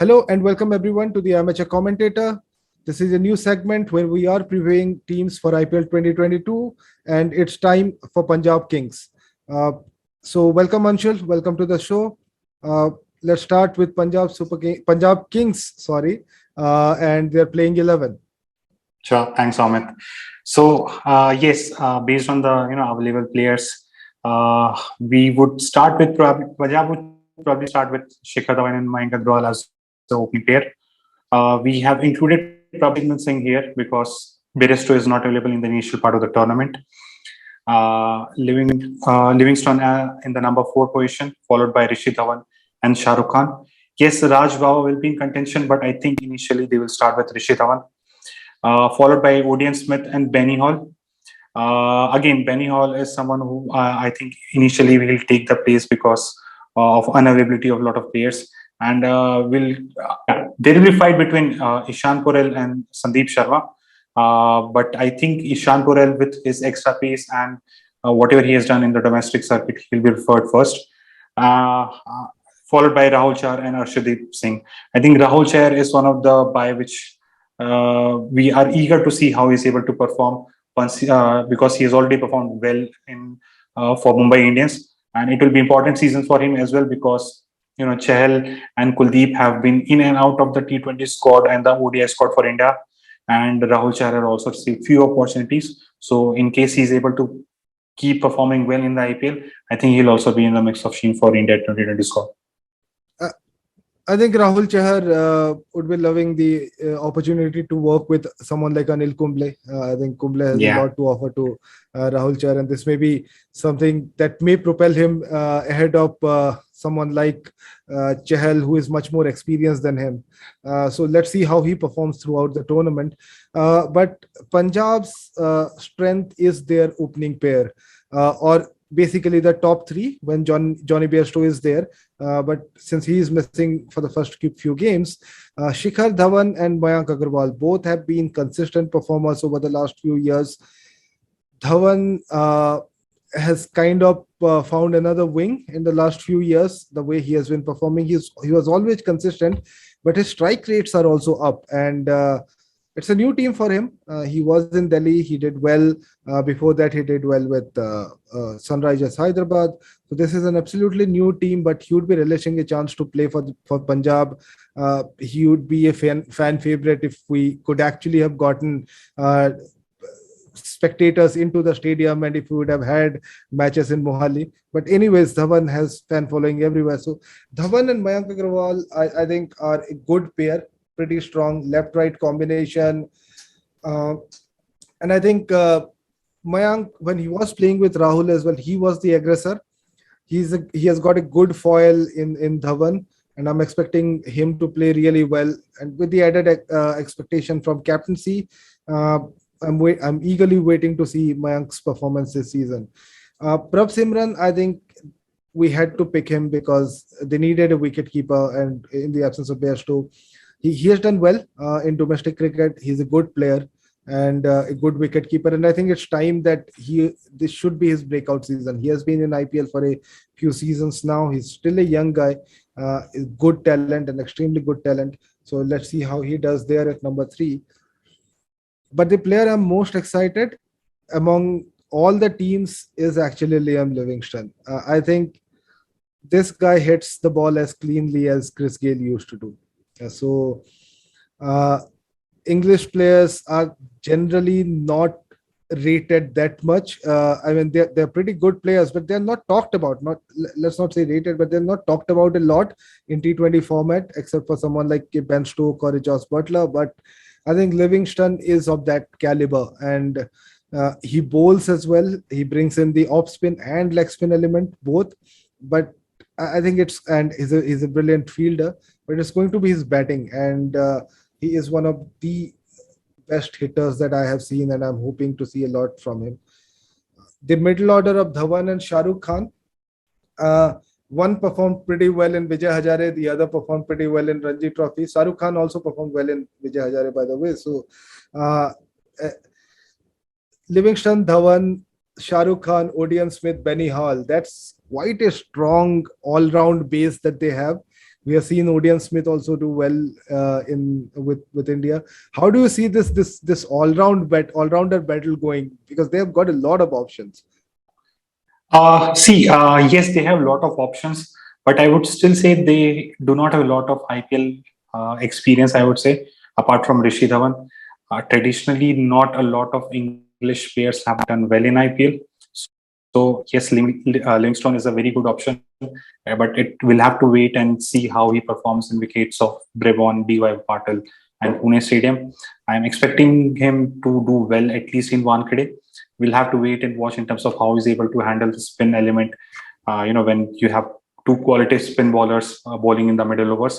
Hello and welcome everyone to the Amateur Commentator. This is a new segment where we are previewing teams for IPL 2022 and it's time for Punjab Kings. Uh, so welcome Anshul, welcome to the show. Uh, let's start with Punjab Kings, and they're playing 11. Sure. Thanks, Amit. So, based on the available players, we would start with Punjab would probably start with Shikhar Dhawan and Mayank Agrawal as the opening pair. We have included probably Singh here because Bairstow is not available in the initial part of the tournament. Livingston in the number 4 position, followed by Rishi Dhawan and Shaharukh Khan. Yes, Raj Bawa will be in contention, but I think initially they will start with Rishi Dhawan, followed by Odean Smith and Benny Hall. Again, Benny Hall is someone who I think initially will take the place because of unavailability of a lot of players. And there will be fight between Ishan Porel and Sandeep Sharma. But I think Ishan Porel, with his extra pace and whatever he has done in the domestic circuit, he'll be referred first. Followed by Rahul Chahar and Arshdeep Singh. I think Rahul Chahar is one of the by which we are eager to see how he's able to perform once because he has already performed well in for Mumbai Indians, and it will be important season for him as well because Chahal and Kuldeep have been in and out of the T20 squad and the ODI squad for India, and Rahul Chahar also received few opportunities. So in case he's able to keep performing well in the IPL, I think he'll also be in the mix of team for India 2020 squad. I think Rahul Chahar would be loving the opportunity to work with someone like Anil Kumble. I think Kumble has a lot to offer to Rahul Chahar, and this may be something that may propel him ahead of someone like Chahal, who is much more experienced than him. So let's see how he performs throughout the tournament. But Punjab's strength is their opening pair, or basically the top three when Jonny Bairstow is there. But since he is missing for the first few games, Shikhar Dhawan and Mayank Agrawal both have been consistent performers over the last few years. Dhawan has kind of found another wing in the last few years. The way he has been performing, he was always consistent, but his strike rates are also up, and it's a new team for him. He was in Delhi. He did well. Before that, he did well with Sunrisers Hyderabad. So this is an absolutely new team, but he would be relishing a chance to play for Punjab. He would be a fan favorite if we could actually have gotten spectators into the stadium and if we would have had matches in Mohali. But anyways, Dhawan has fan following everywhere. So Dhawan and Mayank Agrawal, I think, are a good pair. Pretty strong left-right combination. And I think Mayank, when he was playing with Rahul as well, he was the aggressor. He has got a good foil in Dhawan, and I'm expecting him to play really well. And with the added expectation from captaincy, I'm eagerly waiting to see Mayank's performance this season. Prabh Simran, I think we had to pick him because they needed a wicket keeper, and in the absence of Bairstow, he has done well in domestic cricket. He's a good player and a good wicket keeper. And I think it's time that this should be his breakout season. He has been in IPL for a few seasons now. He's still a young guy, good talent, and extremely good talent. So let's see how he does there at number 3. But the player I'm most excited among all the teams is actually Liam Livingston. I think this guy hits the ball as cleanly as Chris Gayle used to do. So English players are generally not rated that much. I mean, they're pretty good players, but they're not talked about. Let's not say rated, but they're not talked about a lot in T20 format, except for someone like Ben Stokes or Josh Butler. But I think Livingston is of that caliber, and he bowls as well. He brings in the off spin and leg spin element both. But I think he's a brilliant fielder. But it's going to be his batting, and he is one of the best hitters that I have seen, and I'm hoping to see a lot from him. The middle order of Dhawan and Shaharukh Khan, one performed pretty well in Vijay Hazare, the other performed pretty well in Ranji Trophy. Shaharukh Khan also performed well in Vijay Hazare, by the way. So Livingston, Dhawan, Shaharukh Khan, Odean Smith, Benny Hall, that's quite a strong all-round base that they have, We have seen Odean Smith also do well in with India. How do you see this all-rounder battle going? Because they have got a lot of options. Yes, they have a lot of options, but I would still say they do not have a lot of IPL experience. I would say, apart from Rishi Dhawan, traditionally, not a lot of English players have done well in IPL. So yes, Livingston is a very good option, but it will have to wait and see how he performs in wickets of Brevon, DY Patil, and Pune Stadium. I am expecting him to do well at least in Wankhede. We'll have to wait and watch in terms of how he's able to handle the spin element. When you have two quality spin bowlers bowling in the middle overs.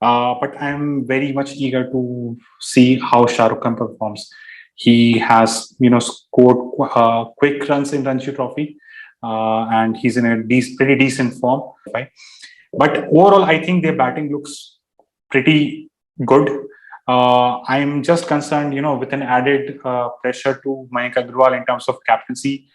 But I'm very much eager to see how Shahrukh Khan performs. He has, scored quick runs in Ranji Trophy, and he's in a pretty decent form. But overall, I think their batting looks pretty good. I'm just concerned, with an added pressure to Mayank Agarwal in terms of captaincy,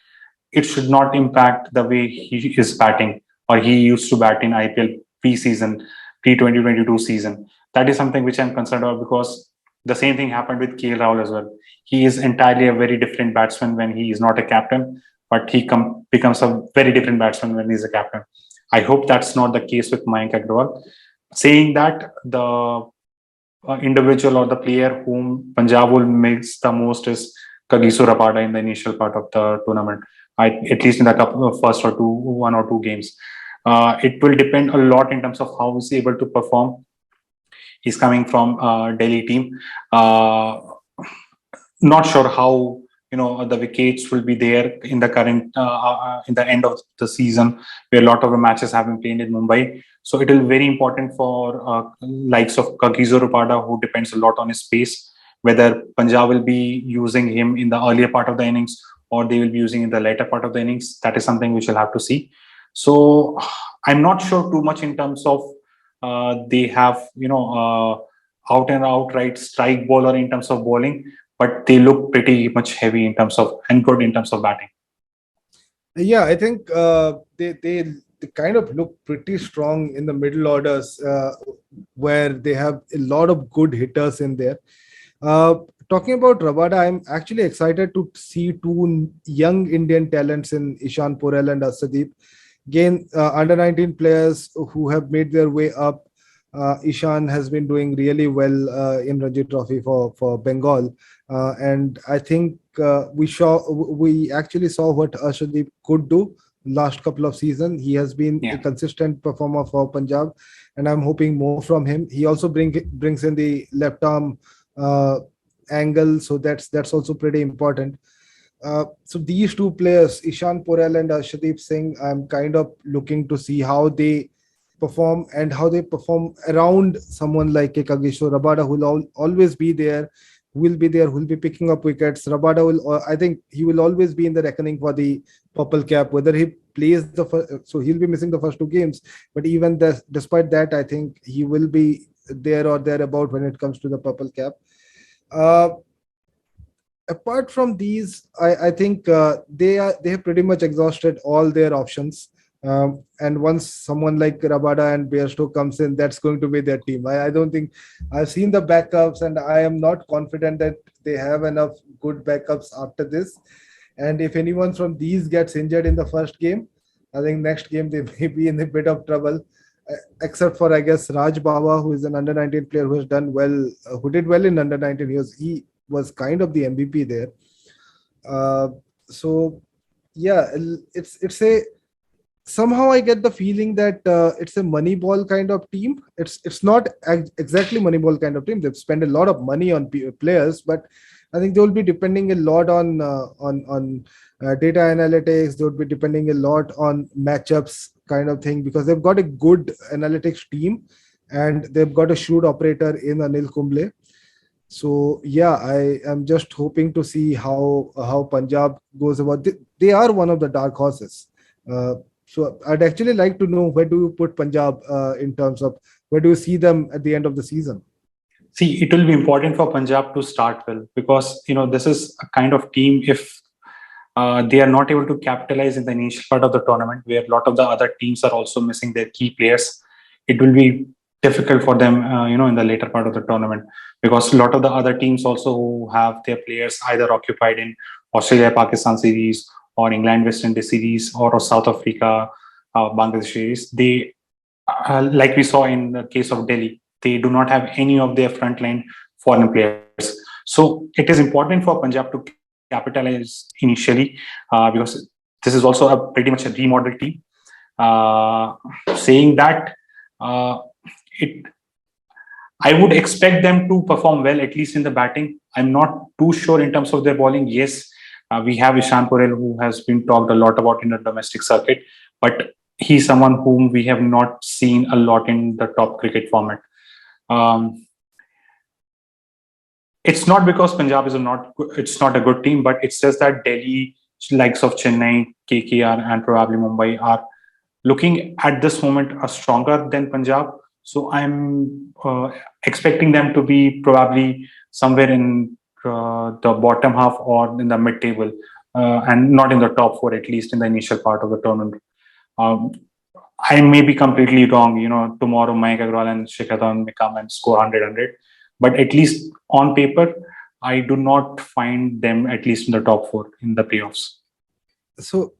it should not impact the way he is batting or he used to bat in IPL pre-season, pre-2022 season. That is something which I'm concerned about because the same thing happened with KL Rahul as well. He is entirely a very different batsman when he is not a captain, but he becomes a very different batsman when he's a captain. I hope that's not the case with Mayank Agarwal. Saying that, the individual or the player whom Punjab will miss the most is Kagiso Rabada in the initial part of the tournament. At least in the first or one or two games. It will depend a lot in terms of how he's able to perform. He's coming from Delhi team. Not sure how the wickets will be there in the current in the end of the season, where a lot of the matches have been played in Mumbai. So it will be very important for likes of Kagiso Rabada, who depends a lot on his pace, whether Punjab will be using him in the earlier part of the innings or they will be using in the later part of the innings. That is something we shall have to see. So I'm not sure too much in terms of they have out and outright strike bowler in terms of bowling, but they look pretty much heavy in terms of and good in terms of batting. Yeah, I think they kind of look pretty strong in the middle orders, where they have a lot of good hitters in there. Talking about Rabada, I'm actually excited to see two young Indian talents in Ishan Porel and Arshdeep. Again, under 19 players who have made their way up. Ishan has been doing really well in Ranji Trophy for Bengal, and I think we actually saw what Arshdeep could do last couple of seasons. He has been a consistent performer for Punjab, and I'm hoping more from him. He also brings in the left arm angle, so that's also pretty important. So these two players, Ishan Porel and Arshdeep Singh, I'm kind of looking to see how they perform and how they perform around someone like Kagiso Rabada, who will always be there, who will be picking up wickets. Rabada I think he will always be in the reckoning for the purple cap, whether he plays so he'll be missing the first two games, but even despite that, I think he will be there or thereabout when it comes to the purple cap. Apart from these, I think they have pretty much exhausted all their options. And once someone like Rabada and Bairstow comes in, that's going to be their team. I don't think I've seen the backups, and I am not confident that they have enough good backups after this. And if anyone from these gets injured in the first game, I think next game they may be in a bit of trouble. Except for, I guess, Raj Bawa, who is an under 19 player who has done well, who did well in under 19 years. He was kind of the MVP there. So yeah, it's a somehow I get the feeling that it's a Moneyball kind of team. It's not exactly Moneyball kind of team. They've spent a lot of money on players, but I think they will be depending a lot on data analytics. They would be depending a lot on matchups kind of thing, because they've got a good analytics team and they've got a shrewd operator in Anil Kumble. So yeah, I am just hoping to see how Punjab goes about. They are one of the dark horses. So I'd actually like to know, where do you put Punjab in terms of where do you see them at the end of the season? See, it will be important for Punjab to start well, because this is a kind of team, if they are not able to capitalize in the initial part of the tournament, where a lot of the other teams are also missing their key players. it will be difficult for them, in the later part of the tournament, because a lot of the other teams also who have their players either occupied in Australia-Pakistan series or England-West Indies series or South Africa, Bangladesh series, they, like we saw in the case of Delhi, they do not have any of their frontline foreign players. So it is important for Punjab to capitalize initially, because this is also a pretty much a remodeled team. Saying that, I would expect them to perform well, at least in the batting. I'm not too sure in terms of their bowling. Yes, we have Ishan Porel, who has been talked a lot about in the domestic circuit, but he's someone whom we have not seen a lot in the top cricket format. It's not because Punjab is it's not a good team, but it's just that Delhi, likes of Chennai, KKR, and probably Mumbai are looking at this moment are stronger than Punjab. So I'm expecting them to be probably somewhere in the bottom half or in the mid-table, and not in the top four, at least in the initial part of the tournament. I may be completely wrong. Tomorrow Mayank Agarwal and Shikhar Dhawan may come and score 100, but at least on paper, I do not find them at least in the top four in the playoffs. So,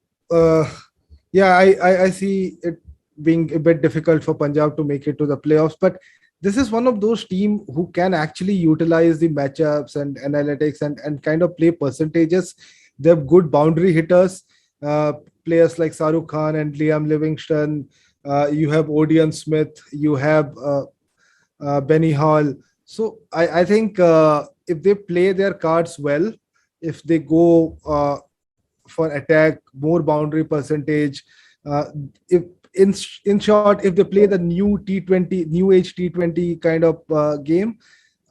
yeah, I see it being a bit difficult for Punjab to make it to the playoffs, but this is one of those teams who can actually utilize the matchups and analytics and kind of play percentages. They have good boundary hitters, players like Shaharukh Khan and Livingston. You have Odean Smith, you have Benny Hall. So I think if they play their cards well, if they go for attack, more boundary percentage, if in short, if they play the new T20, new age T20 kind of game,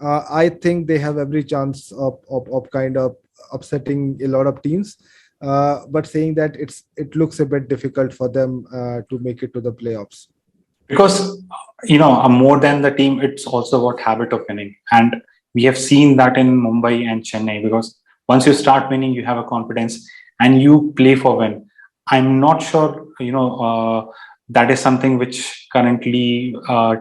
I think they have every chance of kind of upsetting a lot of teams. But saying that, it looks a bit difficult for them to make it to the playoffs. Because, more than the team, it's also about habit of winning. And we have seen that in Mumbai and Chennai, because once you start winning, you have a confidence and you play for win. I'm not sure, that is something which currently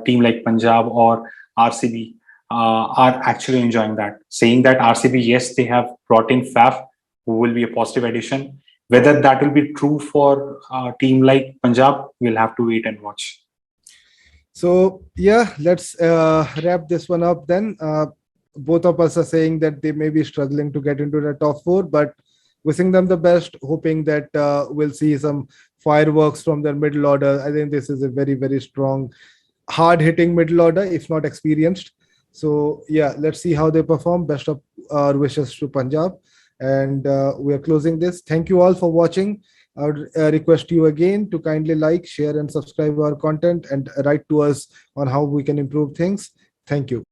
team like Punjab or RCB are actually enjoying that. Saying that RCB, yes, they have brought in Faf, who will be a positive addition. Whether that will be true for a team like Punjab, we'll have to wait and watch. So, yeah, let's wrap this one up then. Both of us are saying that they may be struggling to get into the top four, but wishing them the best, hoping that we'll see some fireworks from their middle order. I think this is a very, very strong, hard-hitting middle order, if not experienced. So, yeah, let's see how they perform. Best of our wishes to Punjab. And we are closing this. Thank you all for watching. I would request you again to kindly like, share, and subscribe our content and write to us on how we can improve things. Thank you.